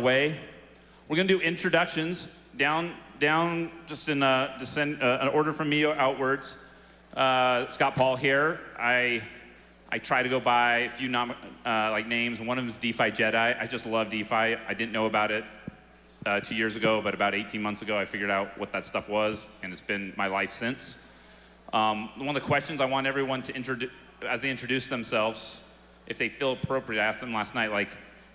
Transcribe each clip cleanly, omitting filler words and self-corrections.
underway. We're going to do introductions down just in an order from me outwards. Scott Paul here. I try to go by a few names. One of them is DeFi Jedi. I just love DeFi. I didn't know about it 2 years ago, but about 18 months ago, I figured out what that stuff was, and it's been my life since. One of the questions I want everyone to introduce, as they introduce themselves, if they feel appropriate, I asked them last night, like,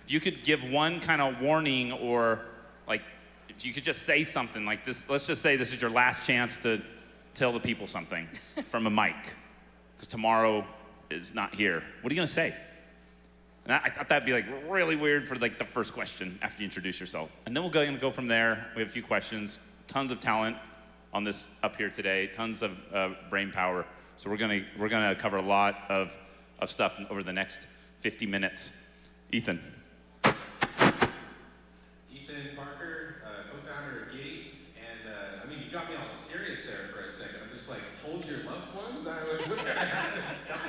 if you could give one kind of warning, or like, if you could just say something like this, let's just say this is your last chance to tell the people something from a mic, because tomorrow is not here. What are you gonna say? And I thought that'd be like really weird for like the first question after you introduce yourself. And then we're gonna go from there. We have a few questions, tons of talent on this up here today, tons of brain power. So we're gonna cover a lot of stuff over the next 50 minutes. Ethan. Ethan Parker, co-founder of Giddy, and I mean, you got me all serious there for a second. I'm just like, hold your loved ones? What kind of happen, Scott?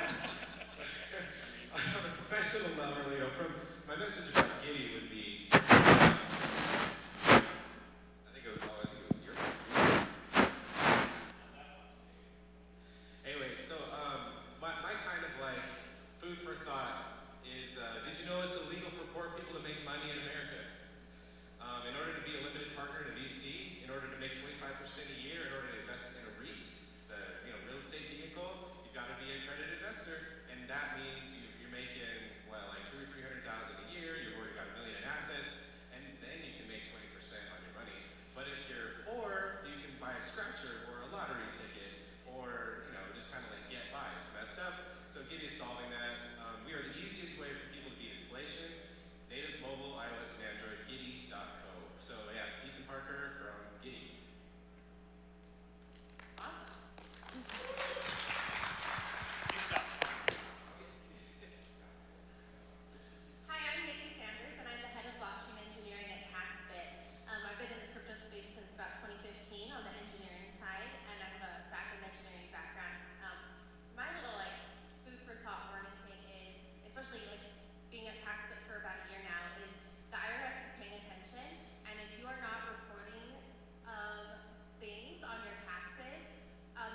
On a professional level, you know, from my message about Giddy would be, I think it was your. Anyway, so my kind of like food for thought is, did you know it's illegal for poor people to make money in America? In order to be a limited partner in a VC, in order to make 25% a year, in order to invest in a REIT, the real estate vehicle, you've got to be an accredited investor, and that means you're making like $200,000 or $300,000 a year. You've already got $1 million in assets, and then you can make 20% on your money. But if you're poor, you can buy a scratcher or a lottery ticket, or just kind of like get by. It's messed up. So Giddy is solving that. We are the easiest way for people to beat inflation. Native, mobile, iOS, and Android. Giddy.co. So yeah, Ethan Parker from Giddy. Awesome. Hi, I'm Nicki, and I'm the head of blockchain engineering at TaxBit. I've been in the crypto space since about 2015 on the engineering side, and I have a back-end engineering background. My little food for thought warning thing is, especially being at TaxBit for about a year now, is the IRS is paying attention, and if you are not reporting things on your taxes,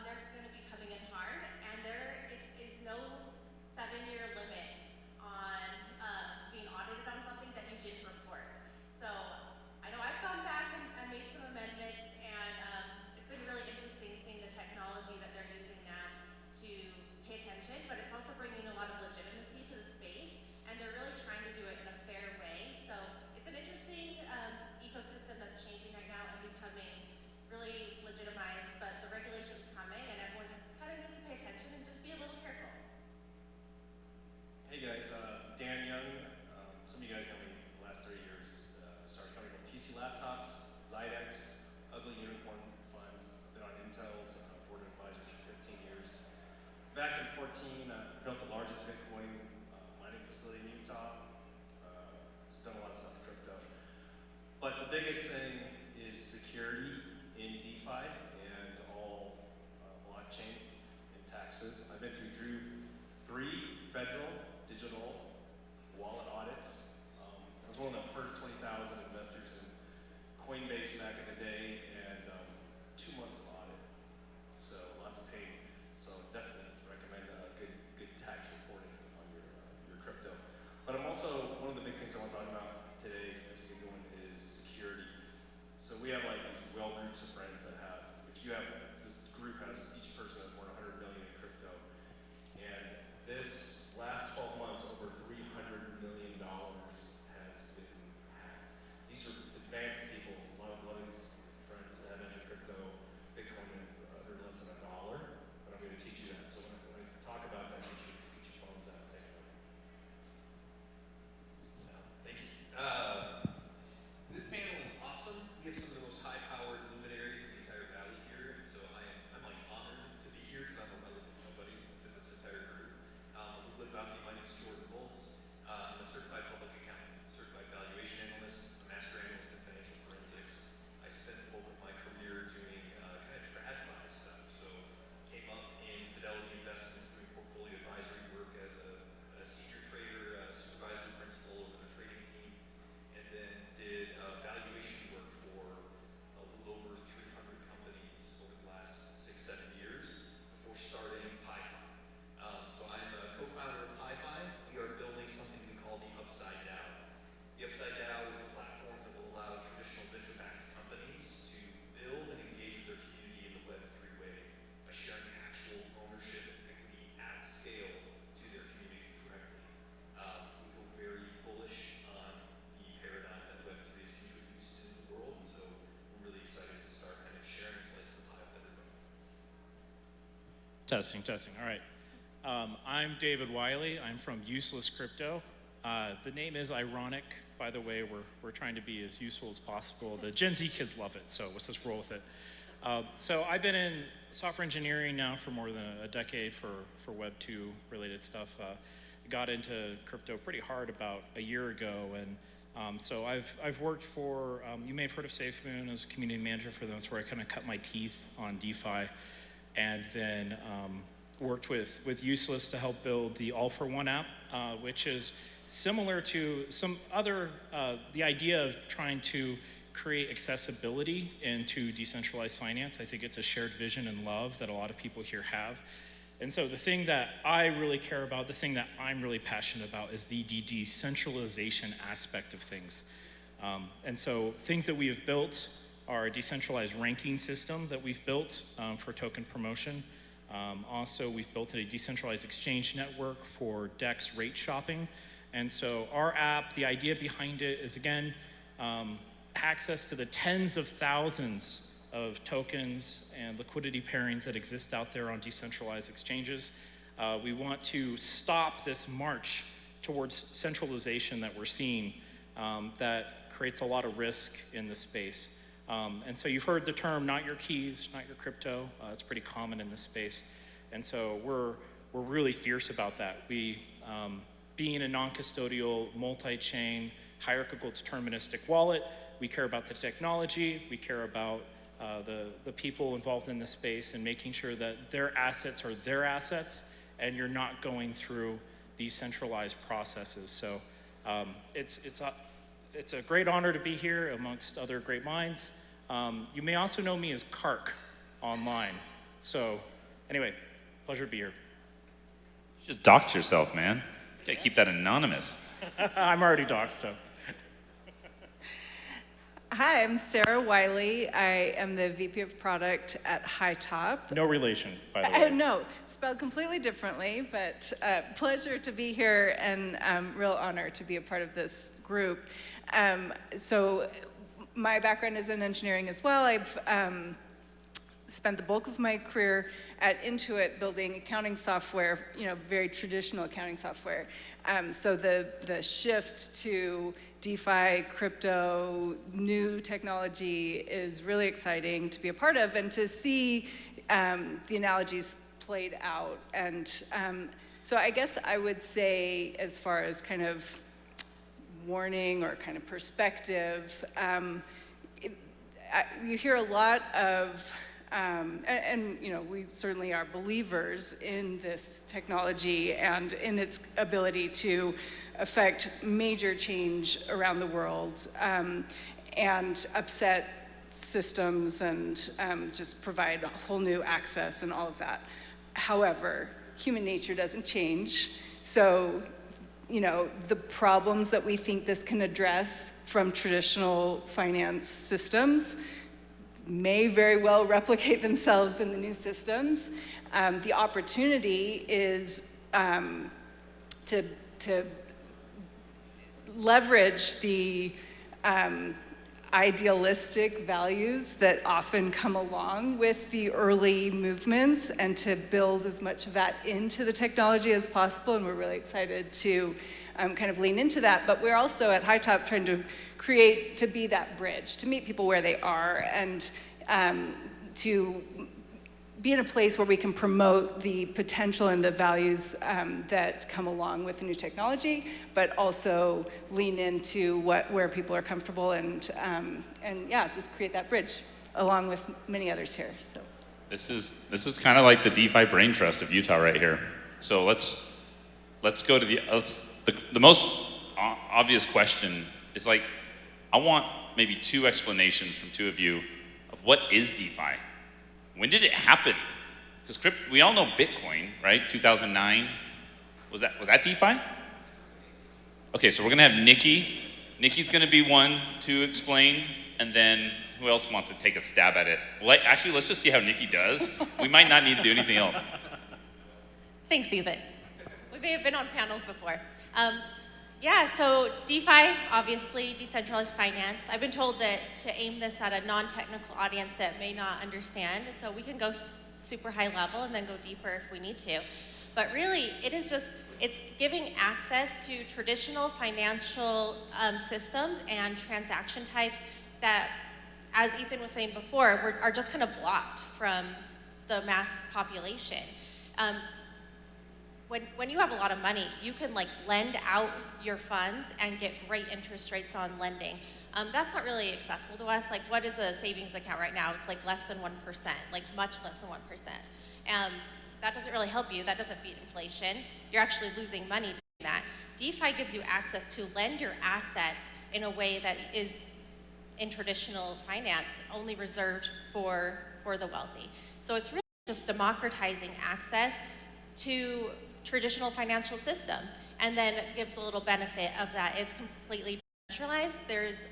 they're going to be coming in hard, and there is no 7-year limit on being audited on something that you didn't report. So I know I've gone back and made some amendments, and it's been really interesting seeing the technology that they're using now to pay attention, but it's also bringing a lot of legitimacy to the space, and they're really trying to do it in a fair way. So it's an interesting ecosystem that's changing right now and becoming really legitimized, but the regulation's coming, and everyone just kind of needs to pay attention and just be a little careful. Hey guys, Dan Young. Some of you guys know me for the last 30 years. Started coming from PC laptops, Zydex, Ugly Unicorn Fund. Been on Intel's board of advisors for 15 years. Back in 2014, built the largest Bitcoin mining facility in Utah. Done a lot of stuff in crypto. But the biggest thing is security in DeFi and all blockchain and taxes. I've been through 3 federal digital wallet audits. I was one of the first 20,000 investors in Coinbase back in the day, and 2 months of audit. So lots of pain. So definitely recommend good tax reporting on your crypto. But I'm also, one of the big things I want to talk about today as we get going is security. Testing. All right. I'm David Wyly. I'm from Useless Crypto. The name is ironic, by the way. We're trying to be as useful as possible. The Gen Z kids love it, so let's just roll with it. So I've been in software engineering now for more than a decade for Web 2 related stuff. Got into crypto pretty hard about a year ago, and so I've worked for, you may have heard of SafeMoon as a community manager for them. That's where I kind of cut my teeth on DeFi, and then worked with Useless to help build the All for One app, which is similar to some other, the idea of trying to create accessibility into decentralized finance. I think it's a shared vision and love that a lot of people here have. And so the thing that I really care about, the thing that I'm really passionate about is the decentralization aspect of things. And so things that we have built are a decentralized ranking system that we've built for token promotion. Also, we've built a decentralized exchange network for DEX rate shopping. And so our app, the idea behind it is, again, access to the tens of thousands of tokens and liquidity pairings that exist out there on decentralized exchanges. We want to stop this march towards centralization that we're seeing that creates a lot of risk in the space. And so you've heard the term, not your keys, not your crypto. It's pretty common in this space. And so we're really fierce about that. We, being a non-custodial, multi-chain, hierarchical deterministic wallet, we care about the technology, we care about the people involved in the space and making sure that their assets are their assets and you're not going through these centralized processes. So it's a great honor to be here amongst other great minds. You may also know me as Kark online. So anyway, pleasure to be here. You just doxed yourself, man. You gotta keep that anonymous. I'm already doxed, so. Hi, I'm Sarah Wyly. I am the VP of Product at HighTop. No relation, by the way. No, spelled completely differently, but pleasure to be here and real honor to be a part of this group. So my background is in engineering as well. I've spent the bulk of my career at Intuit building accounting software, very traditional accounting software. So the shift to DeFi, crypto, new technology is really exciting to be a part of and to see the analogies played out. And so I guess I would say, as far as kind of warning or kind of perspective, you hear a lot of, and we certainly are believers in this technology and in its ability to affect major change around the world and upset systems and just provide a whole new access and all of that. However, human nature doesn't change. So, the problems that we think this can address from traditional finance systems may very well replicate themselves in the new systems. The opportunity is to leverage the idealistic values that often come along with the early movements and to build as much of that into the technology as possible. And we're really excited to kind of lean into that. But we're also at HighTop trying to be that bridge, to meet people where they are and to be in a place where we can promote the potential and the values that come along with the new technology, but also lean into where people are comfortable and yeah, just create that bridge along with many others here. So This is kind of like the DeFi brain trust of Utah right here. So let's go to the most obvious question is like, I want maybe two explanations from two of you of what is DeFi. When did it happen? Because we all know Bitcoin, right? 2009. Was that DeFi? Okay, so we're gonna have Nicki. Nicki's gonna be one to explain, and then who else wants to take a stab at it? Well, actually, let's just see how Nicki does. We might not need to do anything else. Thanks, Ethan. We may have been on panels before. Yeah, so DeFi, obviously, decentralized finance. I've been told that to aim this at a non-technical audience that may not understand, so we can go super high level and then go deeper if we need to. But really, it is just, it's giving access to traditional financial systems and transaction types that, as Ethan was saying before, are just kind of blocked from the mass population. When you have a lot of money, you can like lend out your funds and get great interest rates on lending. That's not really accessible to us. Like, what is a savings account right now? It's like less than 1%, like much less than 1%. That doesn't really help you. That doesn't beat inflation. You're actually losing money doing that. DeFi gives you access to lend your assets in a way that is, in traditional finance, only reserved for the wealthy. So it's really just democratizing access to traditional financial systems, and then gives the little benefit of that. It's completely decentralized. There's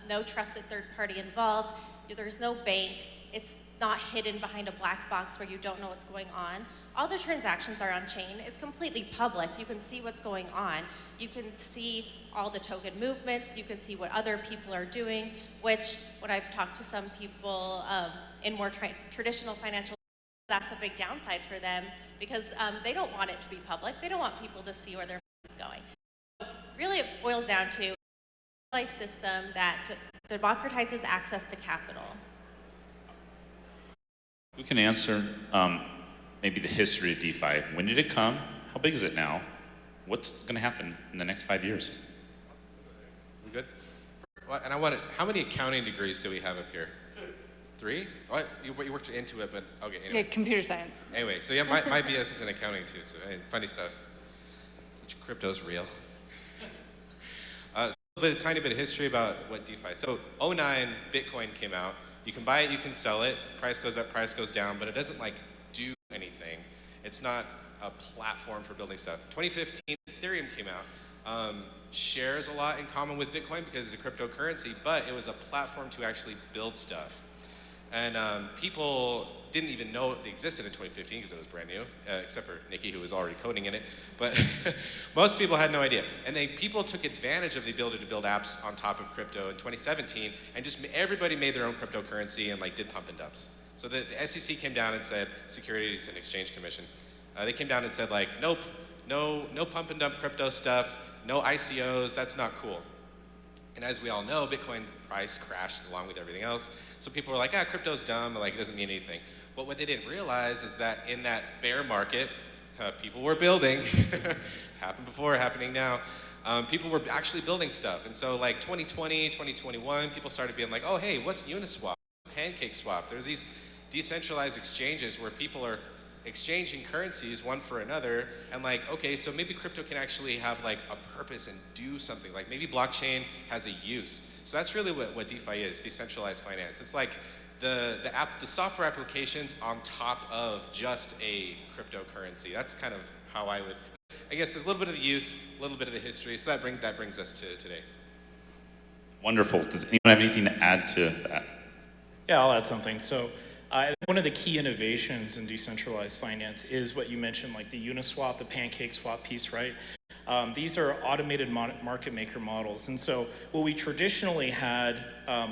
no trusted third party involved. There's no bank. It's not hidden behind a black box where you don't know what's going on. All the transactions are on chain. It's completely public. You can see what's going on. You can see all the token movements. You can see what other people are doing, which when I've talked to some people in more traditional financial, that's a big downside for them because they don't want it to be public. They don't want people to see where their money is going. So really it boils down to a centralized system that democratizes access to capital. Who can answer maybe the history of DeFi? When did it come? How big is it now? What's going to happen in the next 5 years? We good? Well, and I want to, how many accounting degrees do we have up here? 3? What? You worked into it, but okay. Anyway. Yeah, computer science. Anyway, so yeah, my BS is in accounting too. So hey, funny stuff. Such crypto's real. A tiny bit of history about what DeFi. So 2009, Bitcoin came out. You can buy it, you can sell it. Price goes up, price goes down, but it doesn't like do anything. It's not a platform for building stuff. 2015, Ethereum came out. Shares a lot in common with Bitcoin because it's a cryptocurrency, but it was a platform to actually build stuff. And people didn't even know it existed in 2015 because it was brand new, except for Nicki, who was already coding in it. But most people had no idea. And then people took advantage of the ability to build apps on top of crypto in 2017, and just everybody made their own cryptocurrency and like did pump and dumps. So the SEC came down and said, Securities and Exchange Commission, they came down and said like, nope, no pump and dump crypto stuff, no ICOs, that's not cool. And as we all know, Bitcoin price crashed along with everything else. So people were like, crypto's dumb, like it doesn't mean anything. But what they didn't realize is that in that bear market, people were building, happened before, happening now, people were actually building stuff. And so like 2020, 2021, people started being like, oh hey, what's Uniswap, PancakeSwap? There's these decentralized exchanges where people are exchanging currencies one for another, and like, okay, so maybe crypto can actually have like a purpose and do something. Like maybe blockchain has a use. So that's really what DeFi is, decentralized finance. It's like the software applications on top of just a cryptocurrency. That's kind of how I would, I guess, a little bit of the use, a little bit of the history. So that brings us to today. Wonderful. Does anyone have anything to add to that? Yeah, I'll add something. So one of the key innovations in decentralized finance is what you mentioned, like the Uniswap, the PancakeSwap piece, right? These are automated market maker models. And so what we traditionally had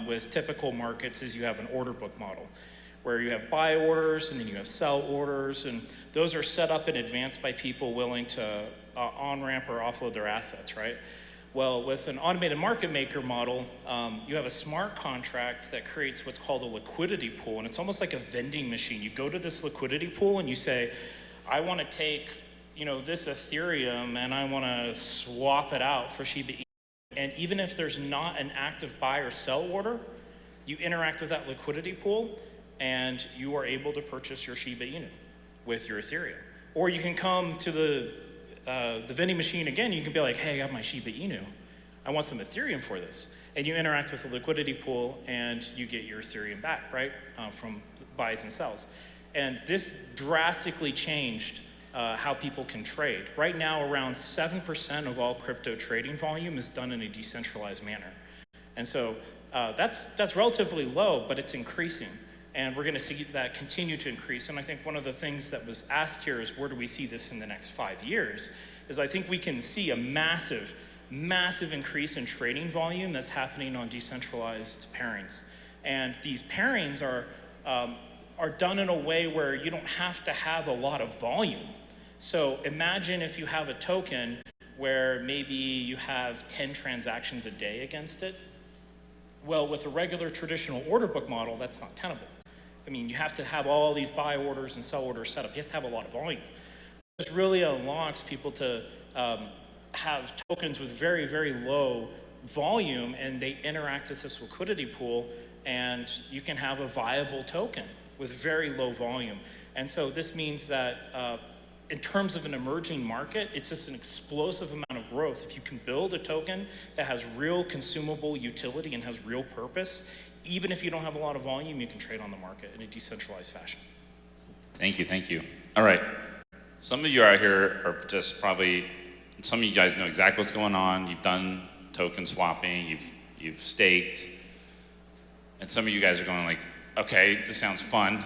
with typical markets is you have an order book model where you have buy orders and then you have sell orders, and those are set up in advance by people willing to on-ramp or offload their assets, right? Well, with an automated market maker model, you have a smart contract that creates what's called a liquidity pool, and it's almost like a vending machine. You go to this liquidity pool and you say, I want to take, this Ethereum and I want to swap it out for Shiba Inu. And even if there's not an active buy or sell order, you interact with that liquidity pool and you are able to purchase your Shiba Inu with your Ethereum. Or you can come to the vending machine again. You can be like, hey, I have my Shiba Inu. I want some Ethereum for this. And you interact with the liquidity pool and you get your Ethereum back, right? From buys and sells. And this drastically changed how people can trade. Right now, around 7% of all crypto trading volume is done in a decentralized manner. And so that's relatively low, but it's increasing. And we're going to see that continue to increase. And I think one of the things that was asked here is, where do we see this in the next 5 years? Is I think we can see a massive increase in trading volume that's happening on decentralized pairings. And these pairings are are done in a way where you don't have to have a lot of volume. So imagine if you have a token where maybe you have 10 transactions a day against it. Well, with a regular traditional order book model, that's not tenable. I mean, you have to have all these buy orders and sell orders set up. You have to have a lot of volume. This really unlocks people to have tokens with very, very low volume, and they interact with this liquidity pool, and you can have a viable token with very low volume. And so this means that in terms of an emerging market, it's just an explosive amount of growth. If you can build a token that has real consumable utility and has real purpose, even if you don't have a lot of volume, you can trade on the market in a decentralized fashion. Thank you, thank you. All right, some of you out here are just probably, some of you guys know exactly what's going on. You've done token swapping, you've staked, and some of you guys are going like, okay, this sounds fun.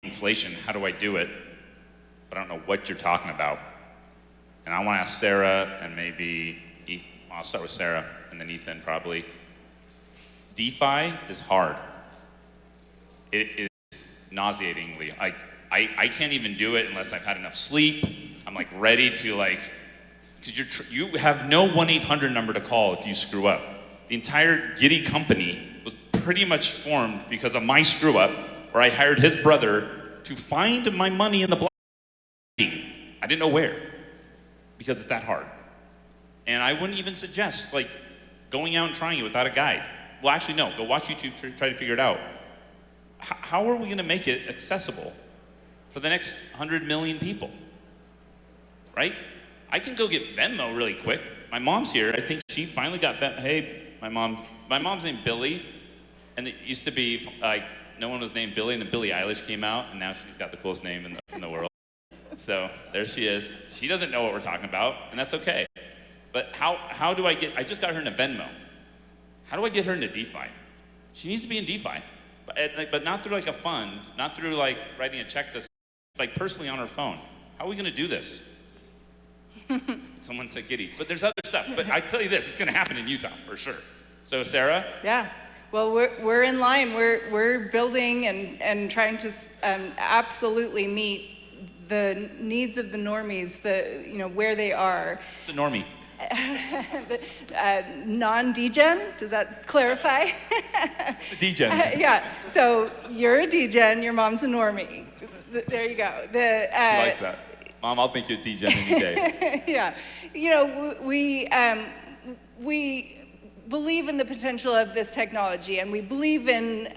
Inflation, how do I do it? But I don't know what you're talking about. And I want to ask Sarah and maybe, I'll start with Sarah and then Ethan probably. DeFi is hard. It is nauseatingly. I can't even do it unless I've had enough sleep. I'm like ready to like, because you have no 1-800 number to call if you screw up. The entire Giddy company was pretty much formed because of my screw up, where I hired his brother to find my money in the block. I didn't know where, because it's that hard. And I wouldn't even suggest like going out and trying it without a guide. Well, actually, no, go watch YouTube, try to figure it out. How are we gonna make it accessible for the next 100 million people, right? I can go get Venmo really quick. My mom's here, I think she finally got Venmo. Hey, my mom's named Billy, and it used to be like, no one was named Billy, and then Billie Eilish came out, and now she's got the coolest name in the world. So there she is. She doesn't know what we're talking about, and that's okay. But how do I just got her into Venmo. How do I get her into DeFi? She needs to be in DeFi, but not through like a fund, not through like writing a check to, like personally on her phone. How are we gonna do this? Someone said giddy, but there's other stuff. But I tell you this, it's gonna happen in Utah for sure. So Sarah? Yeah. Well, we're in line. We're building and trying to absolutely meet the needs of the normies, where they are. It's a normie. Non-degen, does that clarify? Degen. Yeah, so you're a degen, your mom's a normie. There you go. She likes that. Mom, I'll make you a degen any day. Yeah, we believe in the potential of this technology, and we believe in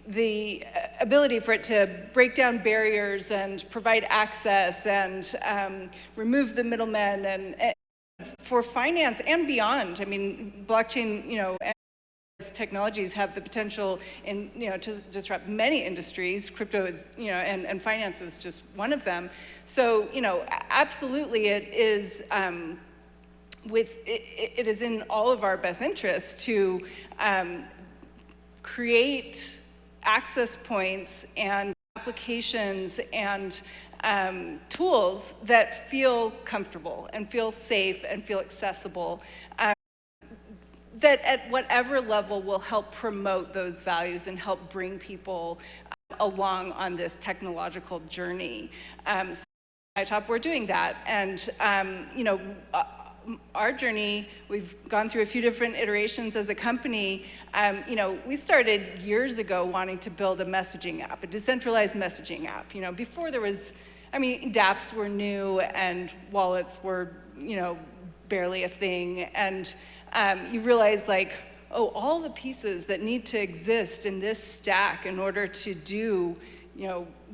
the ability for it to break down barriers and provide access and remove the middlemen and for finance and beyond. I mean, blockchain, and technologies have the potential to disrupt many industries. Crypto is, and finance is just one of them. So, absolutely it is it is in all of our best interests to create access points and applications and tools that feel comfortable and feel safe and feel accessible, that at whatever level will help promote those values and help bring people along on this technological journey. So at iTop, we're doing that. And our journey, we've gone through a few different iterations as a company. We started years ago wanting to build a messaging app, a decentralized messaging app. Before there was, dApps were new and wallets were, barely a thing. And you realize all the pieces that need to exist in this stack in order to do,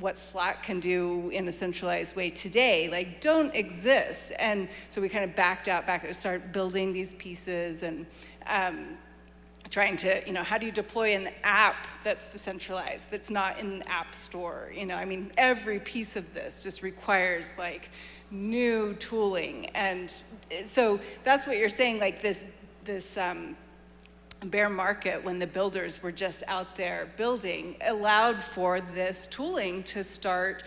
what Slack can do in a centralized way today, don't exist. And so we kind of backed out, started building these pieces and trying to, how do you deploy an app that's decentralized, that's not in an app store? Every piece of this just requires new tooling. And so that's what you're saying, this bear market, when the builders were just out there building, allowed for this tooling to start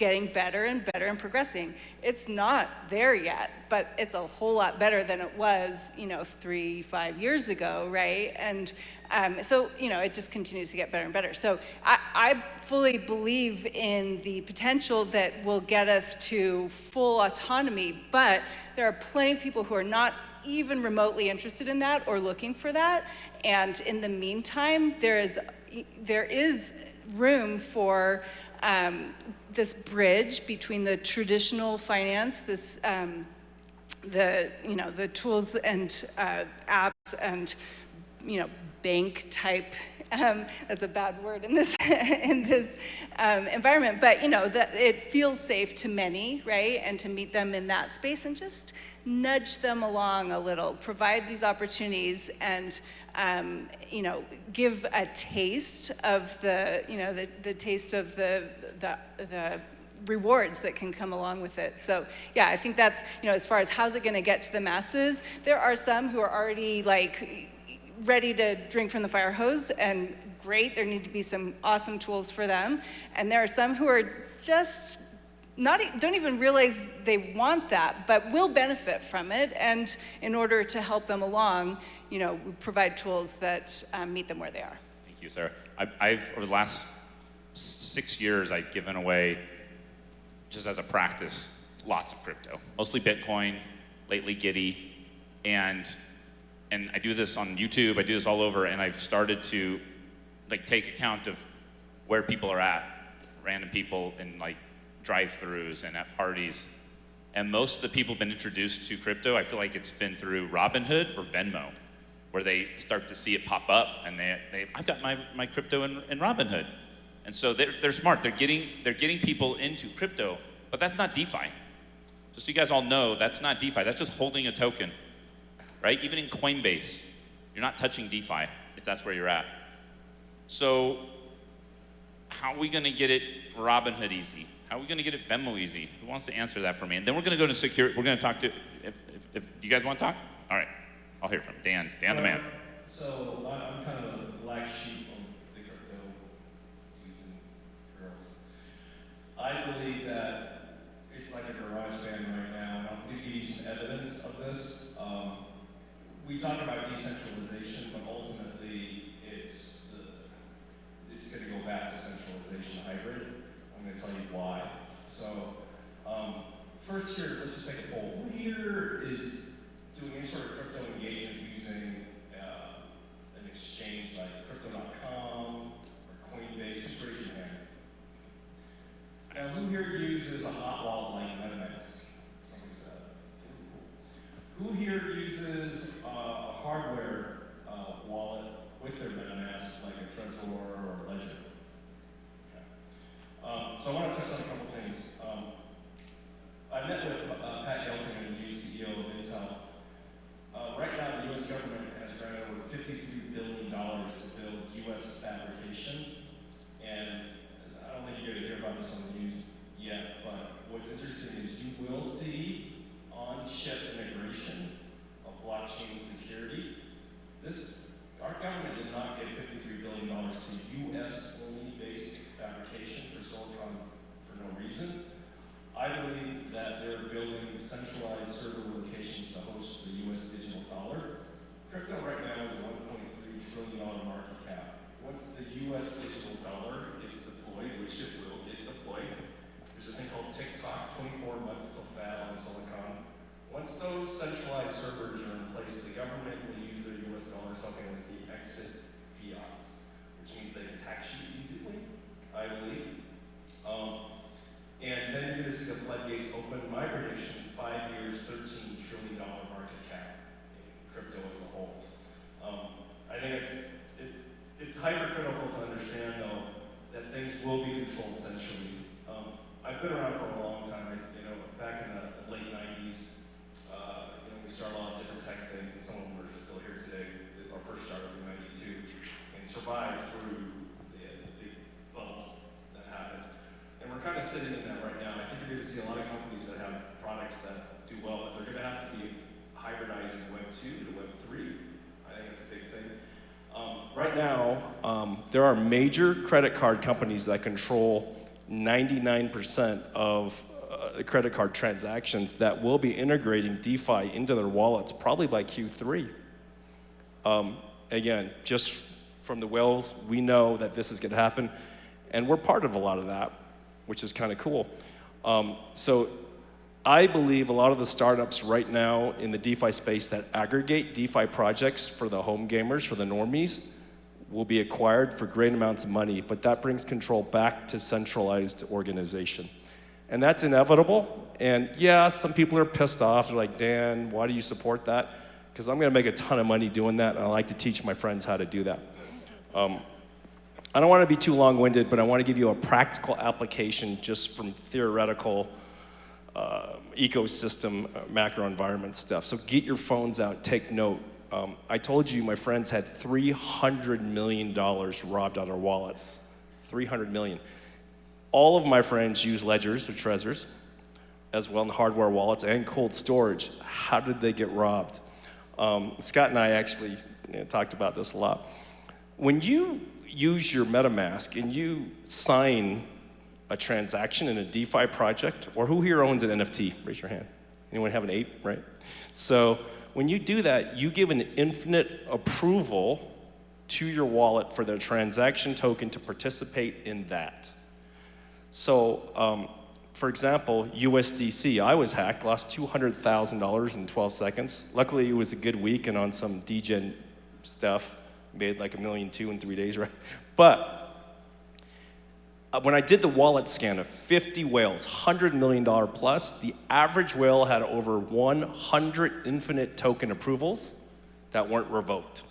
getting better and better and progressing. It's not there yet, but it's a whole lot better than it was, 3-5 years ago, right? And so, it just continues to get better and better. So I fully believe in the potential that will get us to full autonomy, but there are plenty of people who are not even remotely interested in that or looking for that. And in the meantime, there is room for this bridge between the traditional finance, the tools and apps and bank type. That's a bad word in this environment, but that it feels safe to many, right? And to meet them in that space and just nudge them along a little, provide these opportunities, and give a taste of the taste of the rewards that can come along with it. So yeah, I think that's as far as how's it going to get to the masses. There are some who are already ready to drink from the fire hose, and great, there need to be some awesome tools for them. And there are some who are just don't even realize they want that, but will benefit from it. And in order to help them along, we provide tools that meet them where they are. Thank you, Sarah. I've over the last 6 years, I've given away, just as a practice, lots of crypto, mostly Bitcoin, lately Giddy, and I do this on YouTube, I do this all over, and I've started to take account of where people are at, random people in drive-throughs and at parties. And most of the people have been introduced to crypto, I feel like it's been through Robinhood or Venmo, where they start to see it pop up, and I've got my crypto in Robinhood. And so they're smart, they're getting people into crypto, but that's not DeFi. Just so you guys all know, that's not DeFi, that's just holding a token. Right? Even in Coinbase, you're not touching DeFi if that's where you're at. So how are we going to get it Robinhood easy? How are we going to get it Venmo easy? Who wants to answer that for me? And then we're going to go to security. We're going to talk to, if you guys want to talk? All right, I'll hear from Dan the man. So I'm kind of the black sheep of the crypto dudes and girls. I believe that it's like a garage band right now. I'll give you some evidence of this. We talk about decentralization, but ultimately it's going to go back to centralization hybrid. I'm going to tell you why. So first here, let's just take a poll. Who here is doing any sort of crypto engagement using an exchange like Crypto.com or Coinbase? Just raise your hand. Now, who here uses a hot wallet like MetaMask? Who here uses a hardware wallet with their MetaMask, like a Trezor or Ledger? Okay. So I want to touch on a couple things. I met with Pat Gelsinger, the new CEO of Intel. Right now, the U.S. government has granted over $53 billion to build U.S. fabrication. And I don't think you're going to hear about this on the news yet, but what's interesting is you will see on-chip integration of blockchain security. Our government did not get $53 billion to U.S.-only based fabrication for silicon for no reason. I believe that they're building centralized server locations to host the U.S. digital dollar. Crypto right now is a $1.3 trillion market cap. Once the U.S. digital dollar gets deployed, which it will get deployed, there's a thing called TikTok, 24 months till fat on silicon. Once those centralized servers are in place, the government will use their U.S. dollar, something as the exit fiat, which means they can tax you easily, I believe. And then you're going to see the floodgates open. My prediction, 5 years, $13 trillion market cap in crypto as a whole. I think it's hypercritical to understand, though, that things will be controlled centrally. I've been around for a long time. Back in the late 90s, we started a lot of different tech things, and some of them are still here today. Our first startup in '92, and survived through the big bubble that happened. And we're kind of sitting in that right now. I think you're going to see a lot of companies that have products that do well, but they're going to have to be hybridizing Web 2 to Web 3. I think that's a big thing. Right now, there are major credit card companies that control 99% of credit card transactions that will be integrating DeFi into their wallets probably by Q3. Again, just from the whales, we know that this is going to happen, and we're part of a lot of that, which is kind of cool. So I believe a lot of the startups right now in the DeFi space that aggregate DeFi projects for the home gamers, for the normies, will be acquired for great amounts of money, but that brings control back to centralized organization. And that's inevitable, and yeah, some people are pissed off. They're like, Dan, why do you support that? Because I'm gonna make a ton of money doing that, and I like to teach my friends how to do that. I don't wanna be too long-winded, but I wanna give you a practical application just from theoretical ecosystem, macro environment stuff. So get your phones out, take note. I told you my friends had $300 million robbed out of their wallets. 300 million. All of my friends use ledgers or Trezors, as well in hardware wallets and cold storage. How did they get robbed? Scott and I actually talked about this a lot. When you use your MetaMask and you sign a transaction in a DeFi project, or who here owns an NFT? Raise your hand. Anyone have an ape, right? So when you do that, you give an infinite approval to your wallet for their transaction token to participate in that. So, for example, USDC, I was hacked, lost $200,000 in 12 seconds. Luckily, it was a good week, and on some degen stuff, made like $1.2 million in 3 days, right? But when I did the wallet scan of 50 whales, $100 million plus, the average whale had over 100 infinite token approvals that weren't revoked.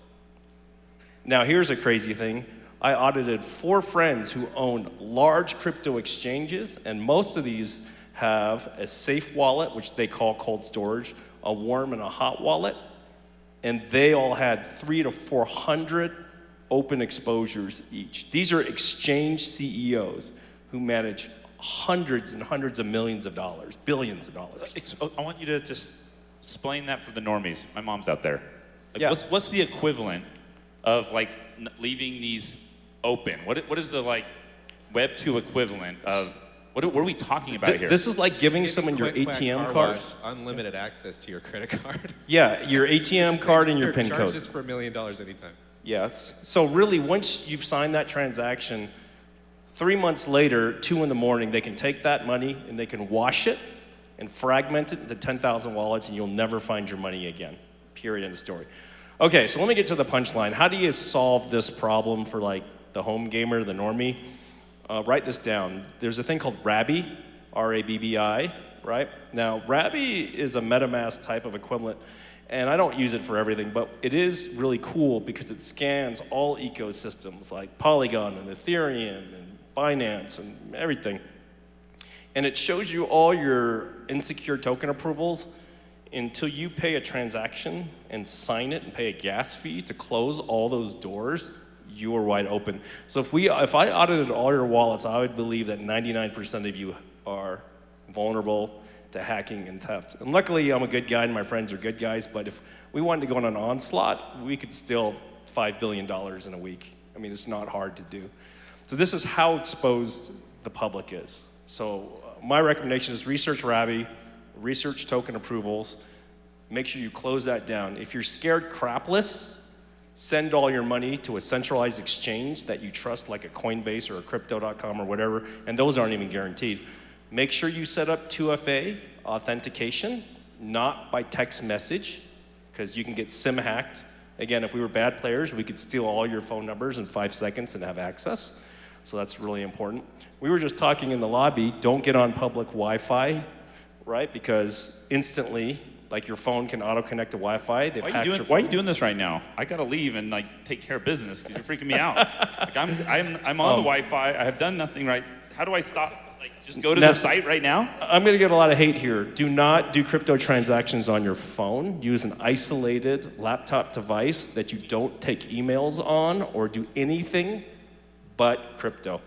Now, here's a crazy thing. I audited 4 friends who own large crypto exchanges, and most of these have a safe wallet, which they call cold storage, a warm and a hot wallet, and they all had 300 to 400 open exposures each. These are exchange CEOs who manage hundreds and hundreds of millions of dollars, billions of dollars. I want you to just explain that for the normies. My mom's out there. Like, Yeah. what's the equivalent of like leaving these open? What is the like Web 2 equivalent of what are we talking about here? This is like giving someone your Quick, quick, ATM car card. wash, unlimited access to your credit card. Yeah, your ATM card and your PIN Charge code. this for $1 million anytime. Yes. So really, once you've signed that transaction, 3 months later, 2 in the morning, they can take that money and they can wash it and fragment it into 10,000 wallets, and you'll never find your money again. Period. End of story. Okay, so let me get to the punchline. How do you solve this problem for like the home gamer, the normie? Write this down. There's a thing called Rabbi, R-A-B-B-I, right? Now, Rabbi is a MetaMask type of equivalent, and I don't use it for everything, but it is really cool because it scans all ecosystems like Polygon and Ethereum and Binance and everything. And it shows you all your insecure token approvals until you pay a transaction and sign it and pay a gas fee to close all those doors. You are wide open. So if I audited all your wallets, I would believe that 99% of you are vulnerable to hacking and theft. And luckily, I'm a good guy and my friends are good guys, but if we wanted to go on an onslaught, we could steal $5 billion in a week. I mean, it's not hard to do. So this is how exposed the public is. So my recommendation is research Rabbi, research token approvals, make sure you close that down. If you're scared crapless, send all your money to a centralized exchange that you trust, like a Coinbase or a Crypto.com or whatever, and those aren't even guaranteed. Make sure you set up 2FA authentication, not by text message, because you can get SIM hacked. Again, if we were bad players, we could steal all your phone numbers in 5 seconds and have access. So that's really important. We were just talking in the lobby, don't get on public Wi-Fi, right? Because instantly, like your phone can auto-connect to Wi-Fi. They've hacked your phone. Why are you doing this right now? I gotta leave and like take care of business because you're freaking me out. Like I'm on the Wi-Fi. I have done nothing right. How do I stop? Like just go to the site right now? I'm gonna get a lot of hate here. Do not do crypto transactions on your phone. Use an isolated laptop device that you don't take emails on or do anything but crypto.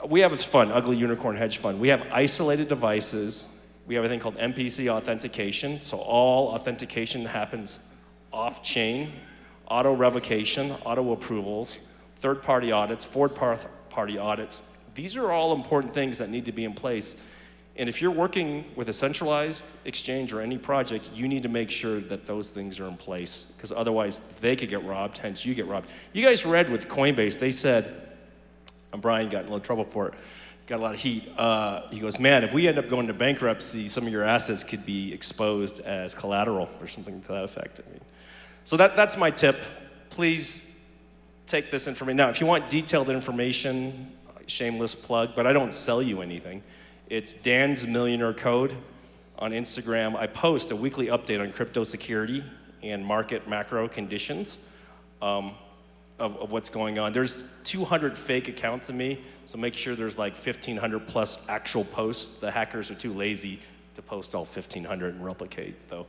We have this fund, Ugly Unicorn Hedge Fund. We have isolated devices. We have a thing called MPC authentication, so all authentication happens off-chain, auto-revocation, auto-approvals, third-party audits, fourth-party audits, These are all important things that need to be in place. And if you're working with a centralized exchange or any project, you need to make sure that those things are in place, because otherwise they could get robbed, hence you get robbed. You guys read with Coinbase, they said, and Brian got in a little trouble for it, got a lot of heat. He goes, man, if we end up going to bankruptcy, some of your assets could be exposed as collateral or something to that effect. I mean, so that's my tip. Please take this information. Now, if you want detailed information, shameless plug, but I don't sell you anything. It's Dan's Millionaire Code on Instagram. I post a weekly update on crypto security and market macro conditions of what's going on. There's 200 fake accounts of me, so make sure there's like 1,500 plus actual posts. The hackers are too lazy to post all 1,500 and replicate, though.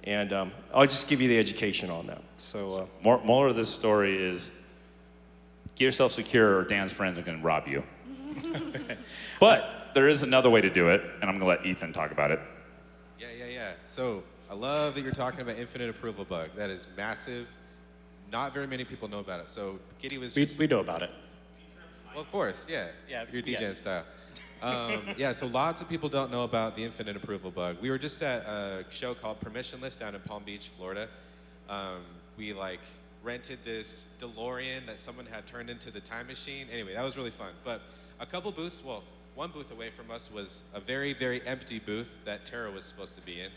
And I'll just give you the education on that. So Moral of this story is get yourself secure or Dan's friends are going to rob you. But there is another way to do it, and I'm going to let Ethan talk about it. Yeah. So I love that you're talking about infinite approval bug. That is massive. Not very many people know about it. So Giddy was just... We know about it. Well, of course, yeah. Yeah, You're DJ yeah. style. Yeah, so lots of people don't know about the infinite approval bug. We were just at a show called Permissionless down in Palm Beach, Florida. We rented this DeLorean that someone had turned into the time machine. Anyway, that was really fun. But a couple booths, well, one booth away from us was a very, very empty booth that Tara was supposed to be in.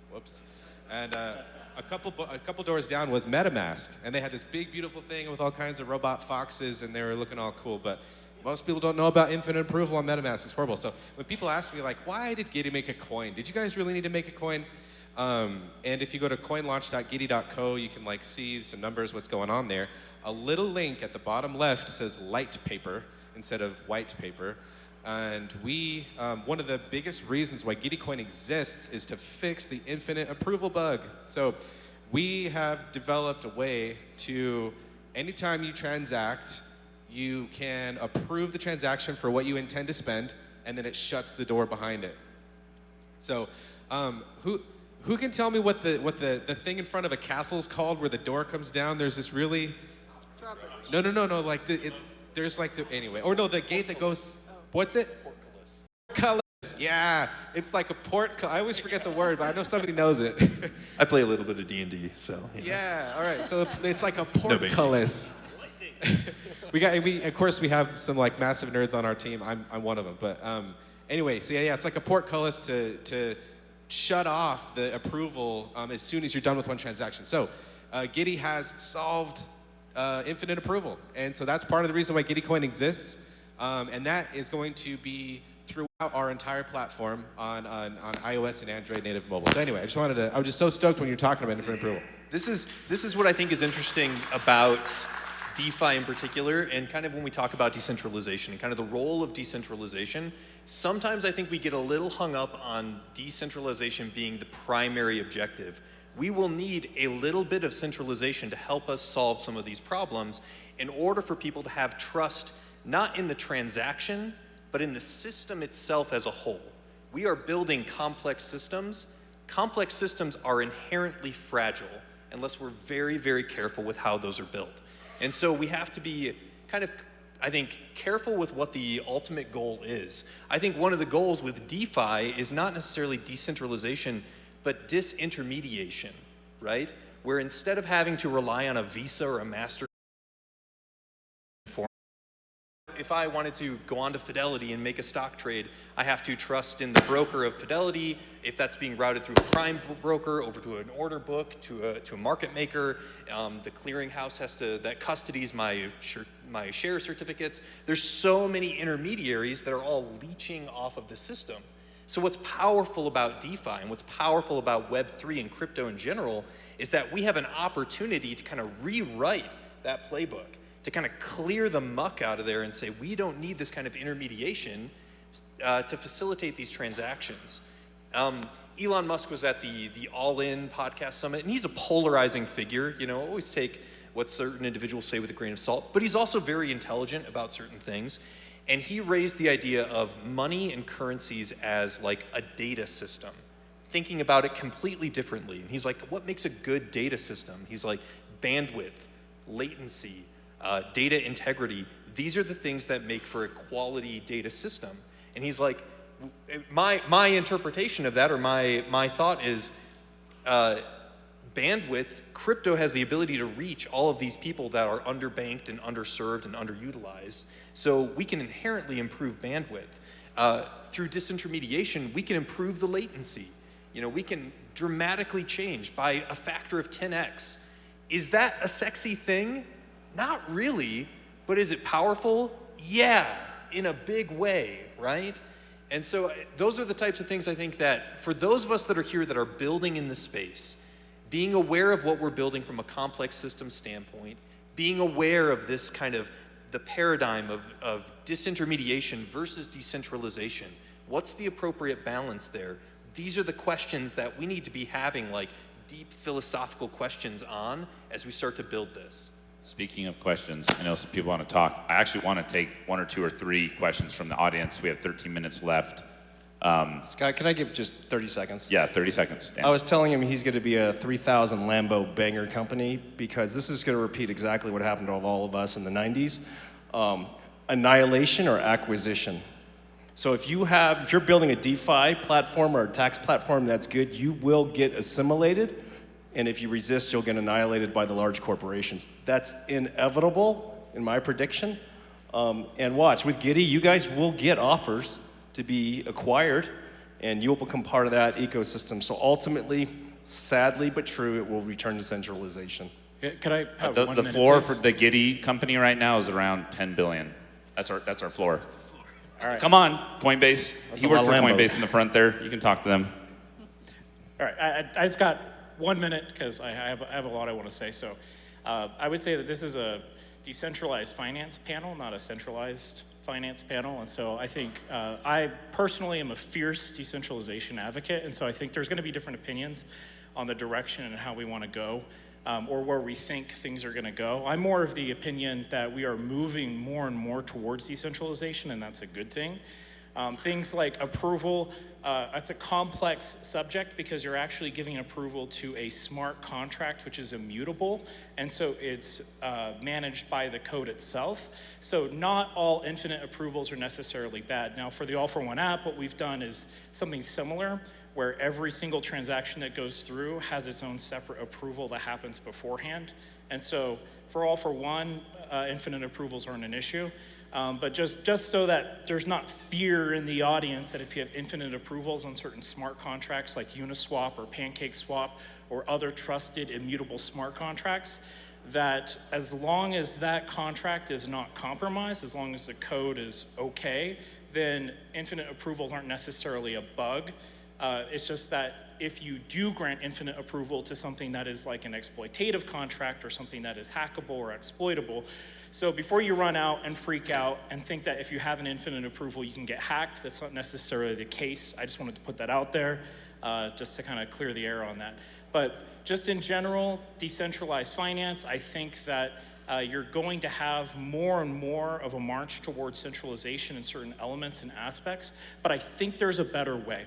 Whoops. And a couple doors down was MetaMask, and they had this big, beautiful thing with all kinds of robot foxes, and they were looking all cool. But most people don't know about infinite approval on MetaMask. It's horrible. So when people ask me, like, why did Giddy make a coin? Did you guys really need to make a coin? And if you go to coinlaunch.giddy.co, you can see some numbers, what's going on there. A little link at the bottom left says light paper instead of white paper. And we, one of the biggest reasons why Giddy Coin exists is to fix the infinite approval bug. So we have developed a way to, anytime you transact, you can approve the transaction for what you intend to spend, and then it shuts the door behind it. So who can tell me what the thing in front of a castle is called where the door comes down? There's this really... Drawbridge. No. There's anyway. Or no, the gate that goes... What's it? Portcullis. Yeah, it's like a I always forget the word, but I know somebody knows it. I play a little bit of D&D, so. Yeah, all right. So it's like a portcullis. Of course, we have some massive nerds on our team. I'm one of them. But anyway, so yeah, it's like a portcullis to shut off the approval as soon as you're done with one transaction. So Giddy has solved infinite approval, and so that's part of the reason why Giddy Coin exists. And that is going to be throughout our entire platform on iOS and Android native mobile. So anyway, I was just so stoked when you're talking about infinite approval. This is what I think is interesting about DeFi in particular, and kind of when we talk about decentralization and kind of the role of decentralization. Sometimes I think we get a little hung up on decentralization being the primary objective. We will need a little bit of centralization to help us solve some of these problems in order for people to have trust not in the transaction, but in the system itself as a whole. We are building complex systems. Complex systems are inherently fragile unless we're very, very careful with how those are built. And so we have to be kind of, I think, careful with what the ultimate goal is. I think one of the goals with DeFi is not necessarily decentralization, but disintermediation, right? Where instead of having to rely on a Visa or a Master, if I wanted to go on to Fidelity and make a stock trade, I have to trust in the broker of Fidelity. If that's being routed through a prime broker over to an order book, to a market maker, the clearinghouse that custodies my share certificates. There's so many intermediaries that are all leeching off of the system. So what's powerful about DeFi and what's powerful about Web3 and crypto in general is that we have an opportunity to kind of rewrite that playbook, to kind of clear the muck out of there and say, we don't need this kind of intermediation to facilitate these transactions. Elon Musk was at the All In podcast summit, and he's a polarizing figure. Always take what certain individuals say with a grain of salt, but he's also very intelligent about certain things. And he raised the idea of money and currencies as like a data system, thinking about it completely differently. And he's like, what makes a good data system? He's like, bandwidth, latency, data integrity. These are the things that make for a quality data system. And he's like, my interpretation of that, or my thought is, bandwidth, crypto has the ability to reach all of these people that are underbanked and underserved and underutilized. So we can inherently improve bandwidth. Through disintermediation, we can improve the latency. You know, we can dramatically change by a factor of 10x. Is that a sexy thing? Not really, but is it powerful? Yeah, in a big way, right? And so those are the types of things I think that for those of us that are here that are building in the space, being aware of what we're building from a complex system standpoint, being aware of this kind of the paradigm of disintermediation versus decentralization, what's the appropriate balance there? These are the questions that we need to be having like deep philosophical questions on as we start to build this. Speaking of questions, I know some people want to talk. I actually want to take 1 or 2 or 3 questions from the audience. We have 13 minutes left. Scott, can I give just 30 seconds? Yeah, 30 seconds. Dan. I was telling him he's going to be a 3,000 Lambo banger company because this is going to repeat exactly what happened to all of us in the 90s. Annihilation or acquisition. So if you're building a DeFi platform or a tax platform that's good, you will get assimilated. And if you resist, you'll get annihilated by the large corporations. That's inevitable in my prediction. And watch, with Giddy, you guys will get offers to be acquired, and you'll become part of that ecosystem. So ultimately, sadly but true, it will return to centralization. Could I have the 1 the minute, floor please? for the Giddy company right now is around 10 billion. That's our floor. All right. Come on, Coinbase. That's You a lot work for of Lambos. Coinbase in the front there. You can talk to them. All right, I just got 1 minute because I have a lot I want to say. So I would say that this is a decentralized finance panel, not a centralized finance panel. And so I think I personally am a fierce decentralization advocate. And so I think there's going to be different opinions on the direction and how we want to go, or where we think things are going to go. I'm more of the opinion that we are moving more and more towards decentralization, and that's a good thing. Things like approval, it's a complex subject because you're actually giving approval to a smart contract, which is immutable, and so it's managed by the code itself. So not all infinite approvals are necessarily bad. Now for the All for One app, what we've done is something similar, where every single transaction that goes through has its own separate approval that happens beforehand. And so for All for One, infinite approvals aren't an issue. But just so that there's not fear in the audience that if you have infinite approvals on certain smart contracts like Uniswap or PancakeSwap or other trusted immutable smart contracts, that as long as that contract is not compromised, as long as the code is okay, then infinite approvals aren't necessarily a bug. It's just that if you do grant infinite approval to something that is like an exploitative contract or something that is hackable or exploitable, so before you run out and freak out and think that if you have an infinite approval you can get hacked, that's not necessarily the case. I just wanted to put that out there just to kind of clear the air on that. But just in general, decentralized finance, I think that you're going to have more and more of a march towards centralization in certain elements and aspects, but I think there's a better way.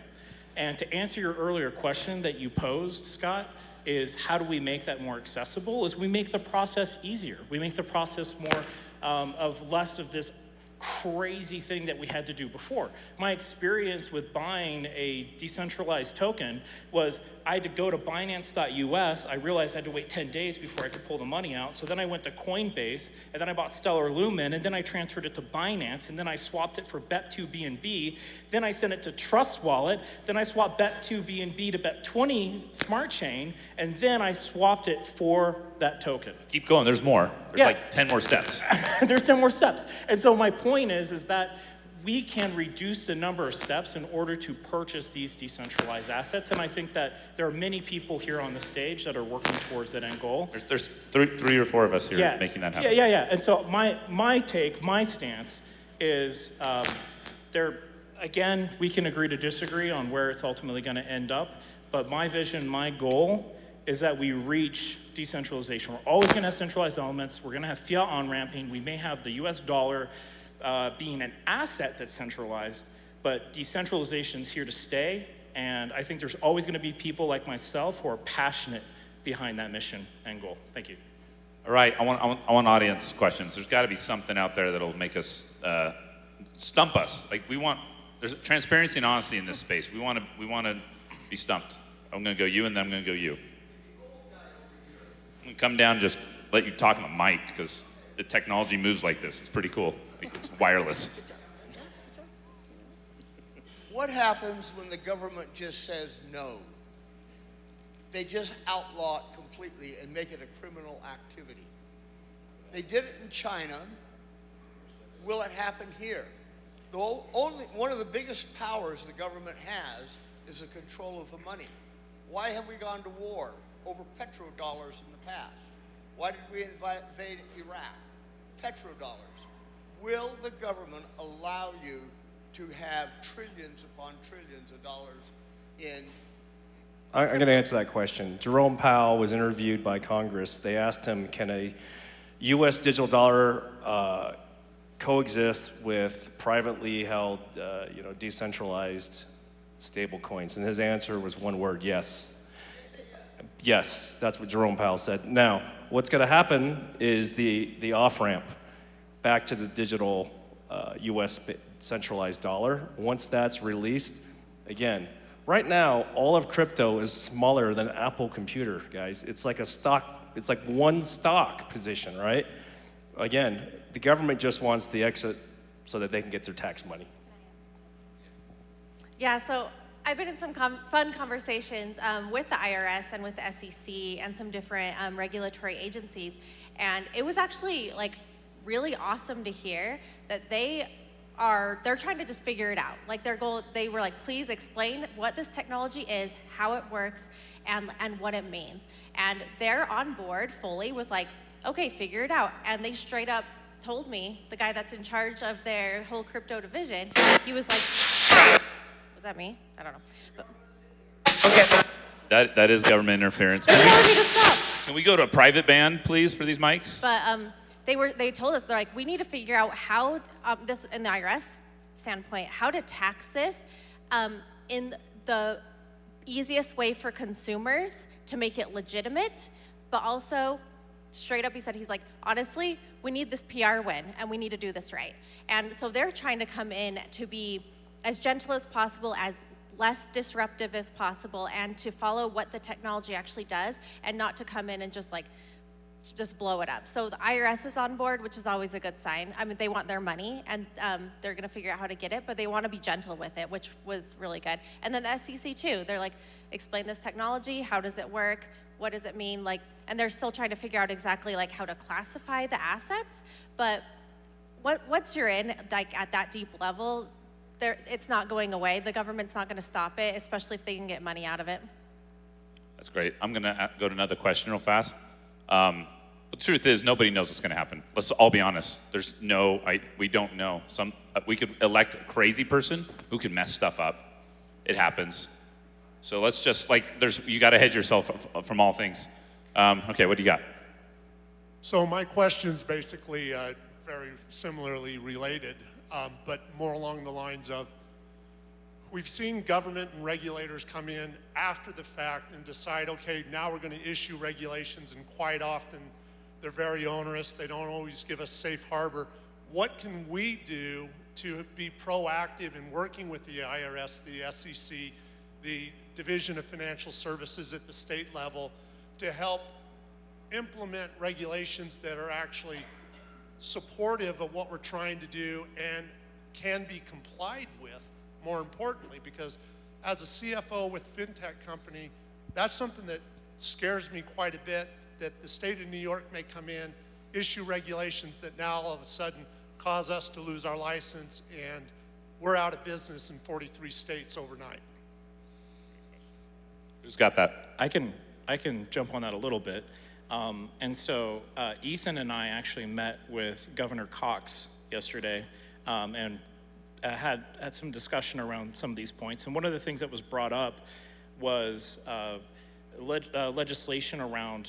And to answer your earlier question that you posed, Scott, is how do we make that more accessible? Is we make the process easier. We make the process more of less of this crazy thing that we had to do before. My experience with buying a decentralized token was I had to go to Binance.us. I realized I had to wait 10 days before I could pull the money out. So then I went to Coinbase, and then I bought Stellar Lumen, and then I transferred it to Binance, and then I swapped it for Bet2BNB. Then I sent it to Trust Wallet. Then I swapped Bet2BNB to Bet20 Smart Chain, and then I swapped it for that token. Keep going. There's more. There's Yeah. like 10 more steps. There's 10 more steps. And so my point is that we can reduce the number of steps in order to purchase these decentralized assets. And I think that there are many people here on the stage that are working towards that end goal. There's three or four of us here making that happen. Yeah. And so my stance is again, we can agree to disagree on where it's ultimately going to end up. But my vision, my goal is that we reach decentralization. We're always going to have centralized elements. We're going to have fiat on-ramping. We may have the US dollar being an asset that's centralized, but decentralization is here to stay. And I think there's always going to be people like myself who are passionate behind that mission and goal. Thank you. All right, I want audience questions. There's got to be something out there that'll make us stump us. Like there's transparency and honesty in this space. We want to be stumped. I'm going to go you, and then I'm going to go you. I'm going to come down and just let you talk on the mic because the technology moves like this. It's pretty cool. It's wireless. What happens when the government just says no? They just outlaw it completely and make it a criminal activity. They did it in China. Will it happen here? One of the biggest powers the government has is the control of the money. Why have we gone to war over petrodollars in the past? Why did we invade Iraq? Petrodollars. Will the government allow you to have trillions upon trillions of dollars in? I'm going to answer that question. Jerome Powell was interviewed by Congress. They asked him, can a U.S. digital dollar coexist with privately held, decentralized stable coins? And his answer was one word: yes. Yes, that's what Jerome Powell said. Now, what's going to happen is the off-ramp back to the digital U.S. centralized dollar. Once that's released, again, right now, all of crypto is smaller than Apple computer, guys. It's like a stock, it's like one stock position, right? Again, the government just wants the exit so that they can get their tax money. Yeah, so I've been in some fun conversations with the IRS and with the SEC and some different regulatory agencies, and it was actually like really awesome to hear that they're trying to just figure it out. Like they were like, please explain what this technology is, how it works, and what it means. And they're on board fully with like, okay, figure it out. And they straight up told me, the guy that's in charge of their whole crypto division, he was like, was that me? I don't know. But, That is government interference. they're telling me to stop. Can we go to a private band, please, for these mics? But they told us, they're like, we need to figure out how, this in the IRS standpoint, how to tax this in the easiest way for consumers to make it legitimate, but also straight up, he's like, honestly, we need this PR win and we need to do this right. And so they're trying to come in to be as gentle as possible, as less disruptive as possible, and to follow what the technology actually does, and not to come in and just blow it up. So the IRS is on board, which is always a good sign. I mean, they want their money, and they're gonna figure out how to get it, but they wanna be gentle with it, which was really good. And then the SEC too, they're like, explain this technology, how does it work, what does it mean, and they're still trying to figure out exactly how to classify the assets, but once you're in, at that deep level, it's not going away. The government's not gonna stop it, especially if they can get money out of it. That's great. I'm gonna go to another question real fast. The truth is, nobody knows what's gonna happen. Let's all be honest. We don't know. We could elect a crazy person who can mess stuff up. It happens. So let's just, you gotta hedge yourself from all things. Okay, what do you got? So my question's basically very similarly related, but more along the lines of, we've seen government and regulators come in after the fact and decide, okay, now we're going to issue regulations, and quite often they're very onerous. They don't always give us safe harbor. What can we do to be proactive in working with the IRS, the SEC, the Division of Financial Services at the state level to help implement regulations that are actually supportive of what we're trying to do and can be complied with, more importantly, because as a CFO with a fintech company, that's something that scares me quite a bit, that the state of New York may come in, issue regulations that now all of a sudden cause us to lose our license, and we're out of business in 43 states overnight. Who's got that? I can jump on that a little bit. And so Ethan and I actually met with Governor Cox yesterday and had some discussion around some of these points. And one of the things that was brought up was legislation around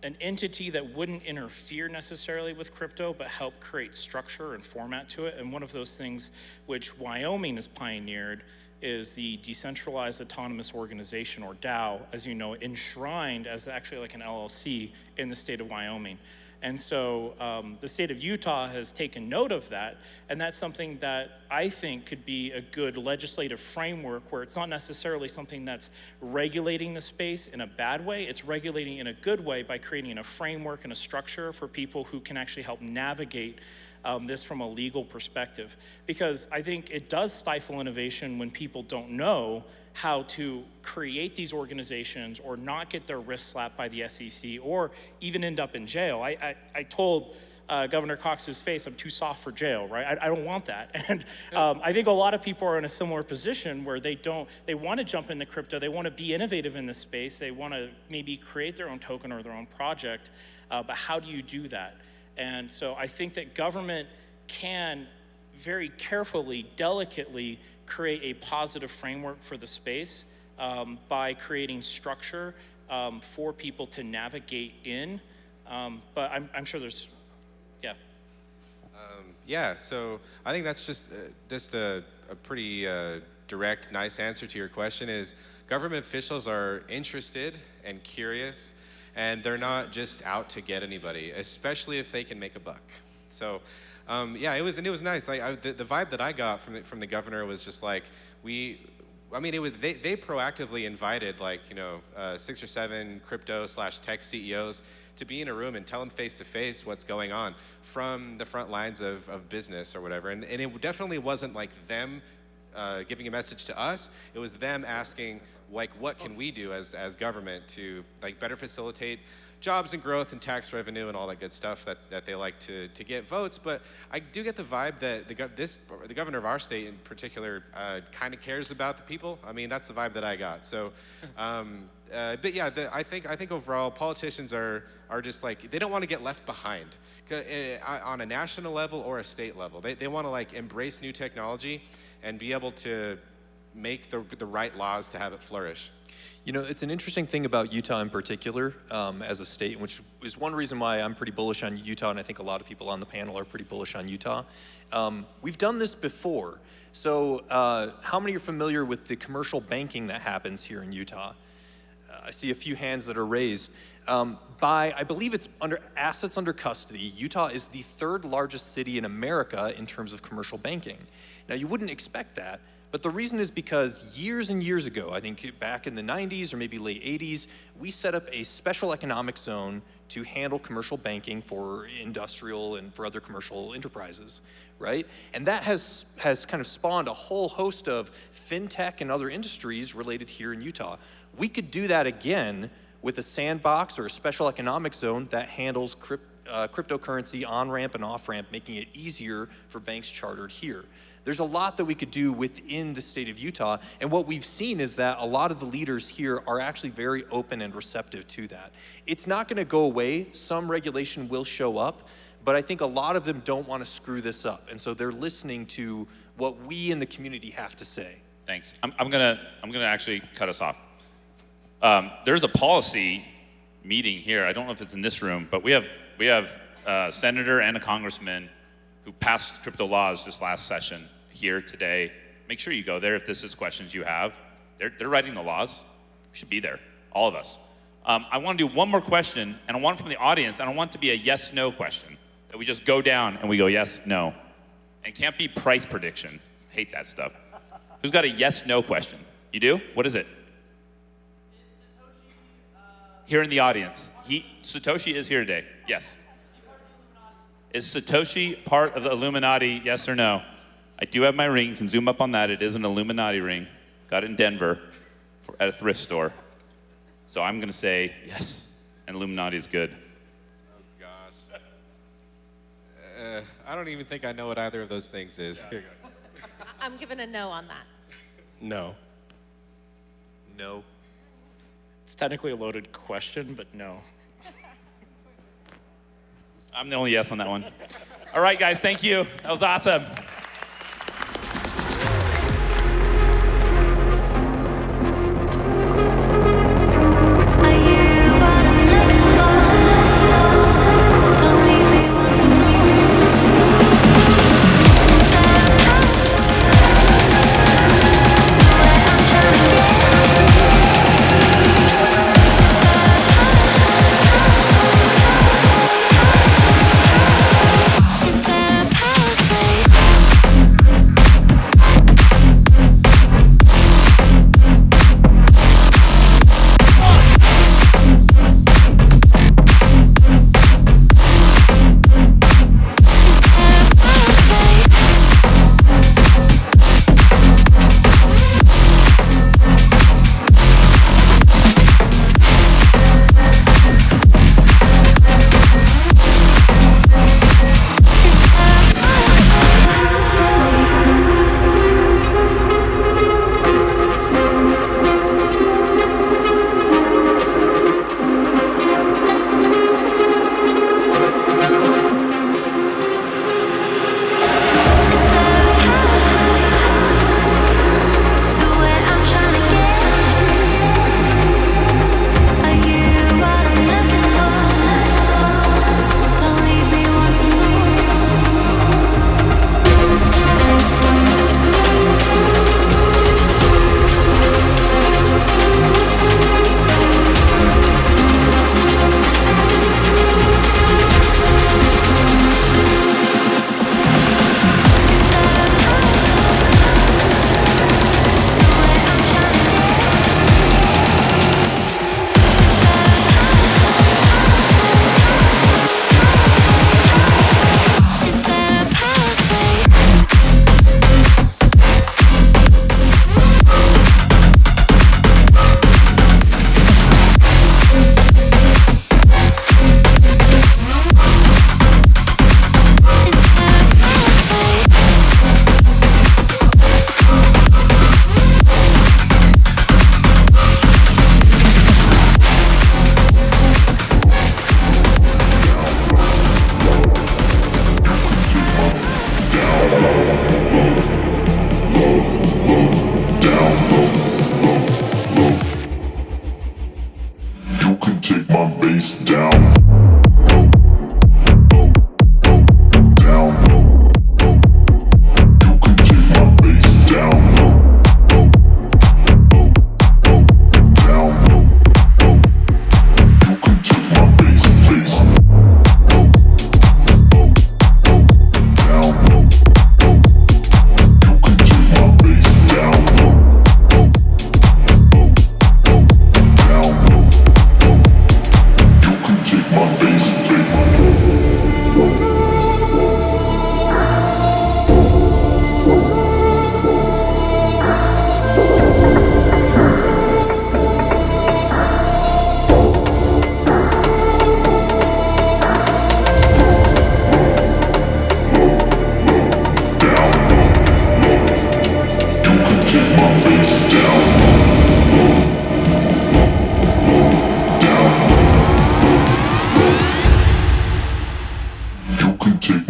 an entity that wouldn't interfere necessarily with crypto, but help create structure and format to it. And one of those things which Wyoming has pioneered is the Decentralized Autonomous Organization, or DAO, as you know, enshrined as actually like an LLC in the state of Wyoming. And so the state of Utah has taken note of that, and that's something that I think could be a good legislative framework where it's not necessarily something that's regulating the space in a bad way, it's regulating in a good way by creating a framework and a structure for people who can actually help navigate this from a legal perspective. Because I think it does stifle innovation when people don't know how to create these organizations or not get their wrist slapped by the SEC or even end up in jail. I told Governor Cox's face, I'm too soft for jail, right? I don't want that. And I think a lot of people are in a similar position where they want to jump into crypto, they want to be innovative in this space, they want to maybe create their own token or their own project, but how do you do that? And so I think that government can very carefully, delicately create a positive framework for the space by creating structure for people to navigate in. But I'm sure there's, yeah. Yeah, so I think that's just a pretty direct, nice answer to your question is government officials are interested and curious, and they're not just out to get anybody, especially if they can make a buck. So yeah, it was nice. The vibe that I got from the governor was just like they proactively invited 6 or 7 crypto/tech CEOs to be in a room and tell them face to face what's going on from the front lines of business or whatever. And it definitely wasn't like them giving a message to us. It was them asking what can we do as government to better facilitate jobs and growth and tax revenue and all that good stuff that they like to get votes. But I do get the vibe that the governor of our state in particular kind of cares about the people. I mean, that's the vibe that I got. So, but yeah, I think overall politicians are just they don't want to get left behind on a national level or a state level. They want to embrace new technology and be able to make the right laws to have it flourish. You know, it's an interesting thing about Utah in particular as a state, which is one reason why I'm pretty bullish on Utah, and I think a lot of people on the panel are pretty bullish on Utah. We've done this before. So how many are familiar with the commercial banking that happens here in Utah? I see a few hands that are raised. I believe it's under assets under custody, Utah is the 3rd largest city in America in terms of commercial banking. Now, you wouldn't expect that, but the reason is because years and years ago, I think back in the 90s or maybe late 80s, we set up a special economic zone to handle commercial banking for industrial and for other commercial enterprises, right? And that has kind of spawned a whole host of fintech and other industries related here in Utah. We could do that again with a sandbox or a special economic zone that handles cryptocurrency on-ramp and off-ramp, making it easier for banks chartered here. There's a lot that we could do within the state of Utah, and what we've seen is that a lot of the leaders here are actually very open and receptive to that. It's not going to go away. Some regulation will show up, but I think a lot of them don't want to screw this up, and so they're listening to what we in the community have to say. Thanks. I'm gonna actually cut us off. There's a policy meeting here. I don't know if it's in this room, but we have a senator and a congressman who passed crypto laws just last session here today. Make sure you go there if this is questions you have. They're writing the laws. We should be there, all of us. I want to do one more question, and I want it from the audience, and I want it to be a yes/no question, that we just go down and we go yes, no. And it can't be price prediction. I hate that stuff. Who's got a yes/no question? You do? What is it? Is Satoshi here in the audience. Satoshi is here today. Yes. Is Satoshi part of the Illuminati, yes or no? I do have my ring. You can zoom up on that. It is an Illuminati ring. Got it in Denver at a thrift store. So I'm going to say yes, and Illuminati is good. Oh, gosh. I don't even think I know what either of those things is. Yeah. Here you go. I'm giving a no on that. No. No. It's technically a loaded question, but no. I'm the only yes on that one. All right, guys, thank you. That was awesome. Are you what I'm looking for?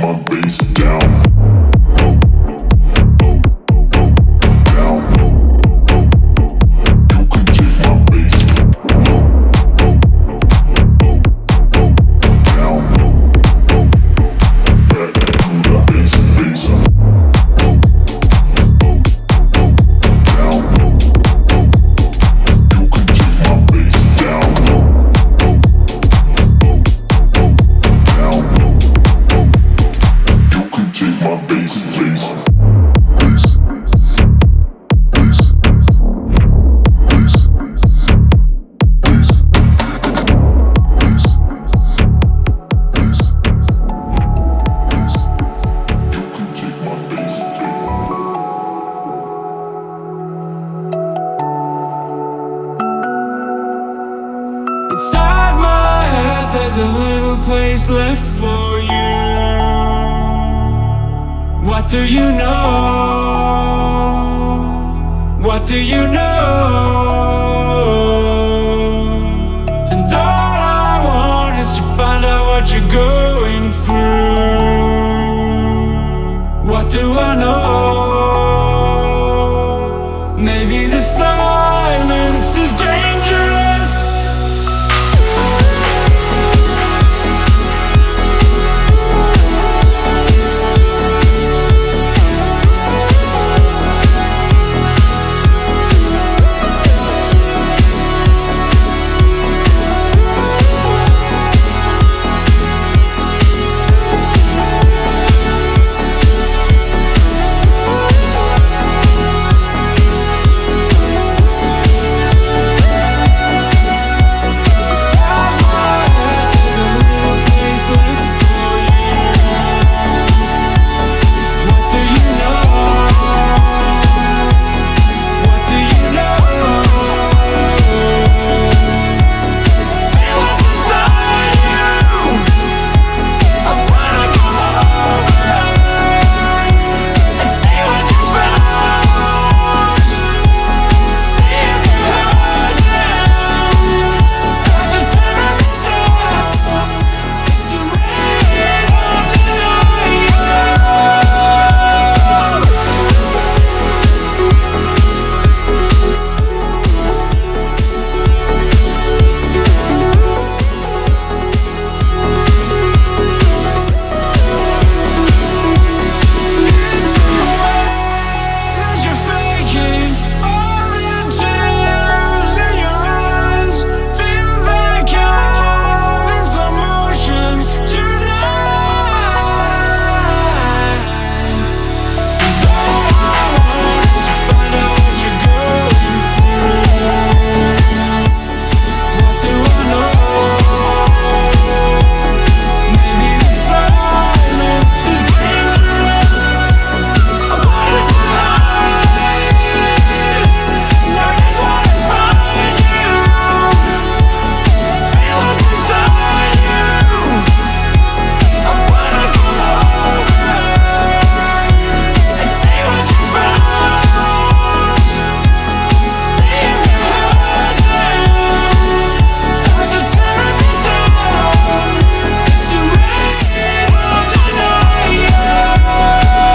my bass down. Down. You can take my bass. Down. Back to the bass, bass. Down. You can take my bass down. Down. You can take my bass, bass. Bass. Bass. Bass. Bass. Bass. Bass. Bass. You can take my bass. Inside my head there's a little place left for you. What do you know? What do you know?